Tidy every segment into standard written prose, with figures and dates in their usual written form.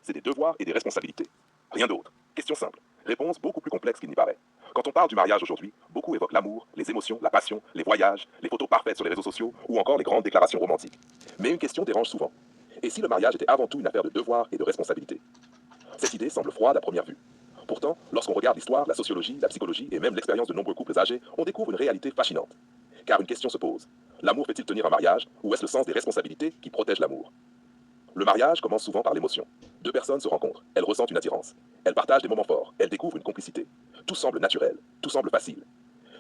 c'est des devoirs et des responsabilités. Rien d'autre. Question simple. Réponse beaucoup plus complexe qu'il n'y paraît. Quand on parle du mariage aujourd'hui, beaucoup évoquent l'amour, les émotions, la passion, les voyages, les photos parfaites sur les réseaux sociaux ou encore les grandes déclarations romantiques. Mais une question dérange souvent. Et si le mariage était avant tout une affaire de devoirs et de responsabilités? Cette idée semble froide à première vue. Pourtant, lorsqu'on regarde l'histoire, la sociologie, la psychologie et même l'expérience de nombreux couples âgés, on découvre une réalité fascinante. Car une question se pose. L'amour fait-il tenir un mariage ou est-ce le sens des responsabilités qui protège l'amour? Le mariage commence souvent par l'émotion. Deux personnes se rencontrent, elles ressentent une attirance. Elles partagent des moments forts, elles découvrent une complicité. Tout semble naturel, tout semble facile.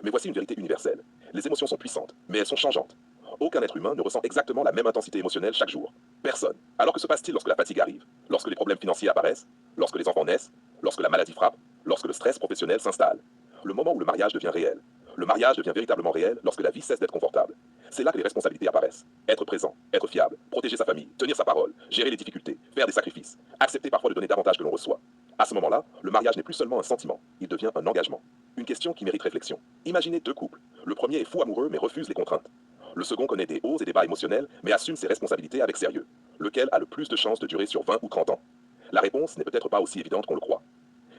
Mais voici une vérité universelle. Les émotions sont puissantes, mais elles sont changeantes. Aucun être humain ne ressent exactement la même intensité émotionnelle chaque jour. Personne. Alors que se passe-t-il lorsque la fatigue arrive, lorsque les problèmes financiers apparaissent, lorsque les enfants naissent, lorsque la maladie frappe, lorsque le stress professionnel s'installe? Le moment où le mariage devient réel. Le mariage devient véritablement réel lorsque la vie cesse d'être confortable. C'est là que les responsabilités apparaissent. Être présent, être fiable, protéger sa famille, tenir sa parole, gérer les difficultés, faire des sacrifices, accepter parfois de donner davantage que l'on reçoit. À ce moment-là, le mariage n'est plus seulement un sentiment, il devient un engagement. Une question qui mérite réflexion. Imaginez deux couples. Le premier est fou amoureux mais refuse les contraintes. Le second connaît des hauts et des bas émotionnels mais assume ses responsabilités avec sérieux. Lequel a le plus de chances de durer sur 20 ou 30 ans? La réponse n'est peut-être pas aussi évidente qu'on le croit.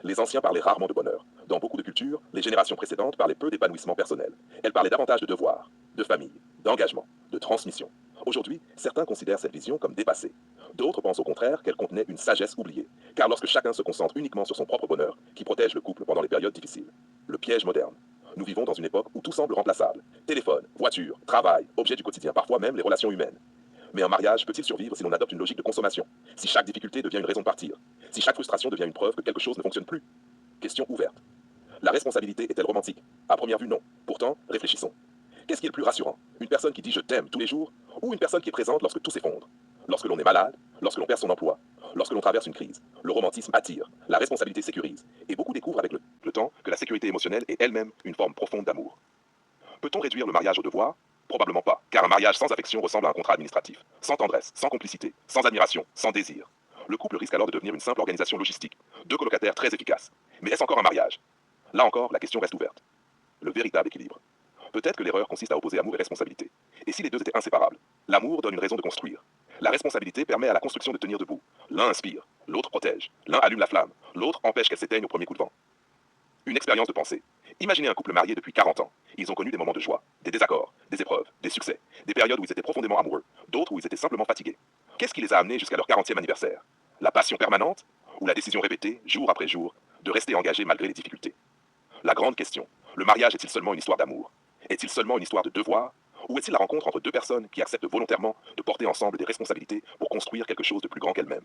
Les anciens parlaient rarement de bonheur. Dans beaucoup de cultures, les générations précédentes parlaient peu d'épanouissement personnel. Elles parlaient davantage de devoir, de famille, d'engagement, de transmission. Aujourd'hui, certains considèrent cette vision comme dépassée. D'autres pensent au contraire qu'elle contenait une sagesse oubliée. Car lorsque chacun se concentre uniquement sur son propre bonheur, qui protège le couple pendant les périodes difficiles. Le piège moderne. Nous vivons dans une époque où tout semble remplaçable. Téléphone, voiture, travail, objets du quotidien, parfois même les relations humaines. Mais un mariage peut-il survivre si l'on adopte une logique de consommation? Si chaque difficulté devient une raison de partir? Si chaque frustration devient une preuve que quelque chose ne fonctionne plus? Question ouverte. La responsabilité est-elle romantique? À première vue, non. Pourtant, réfléchissons. Qu'est-ce qui est le plus rassurant? Une personne qui dit je t'aime tous les jours ou une personne qui est présente lorsque tout s'effondre? Lorsque l'on est malade, lorsque l'on perd son emploi, lorsque l'on traverse une crise. Le romantisme attire, la responsabilité sécurise. Et beaucoup découvrent avec le temps que la sécurité émotionnelle est elle-même une forme profonde d'amour. Peut-on réduire le mariage au devoir? Probablement pas, car un mariage sans affection ressemble à un contrat administratif, sans tendresse, sans complicité, sans admiration, sans désir. Le couple risque alors de devenir une simple organisation logistique, deux colocataires très efficaces. Mais est-ce encore un mariage? Là encore, la question reste ouverte. Le véritable équilibre. Peut-être que l'erreur consiste à opposer amour et responsabilité. Et si les deux étaient inséparables? L'amour donne une raison de construire. La responsabilité permet à la construction de tenir debout. L'un inspire, l'autre protège, l'un allume la flamme, l'autre empêche qu'elle s'éteigne au premier coup de vent. Une expérience de pensée. Imaginez un couple marié depuis 40 ans. Ils ont connu des moments de joie, des désaccords, des épreuves, des succès, des périodes où ils étaient profondément amoureux, d'autres où ils étaient simplement fatigués. Qu'est-ce qui les a amenés jusqu'à leur 40e anniversaire? La passion permanente ou la décision répétée, jour après jour, de rester engagés malgré les difficultés? La grande question, le mariage est-il seulement une histoire d'amour? Est-il seulement une histoire de devoir? Ou est-il la rencontre entre deux personnes qui acceptent volontairement de porter ensemble des responsabilités pour construire quelque chose de plus grand qu'elles-mêmes?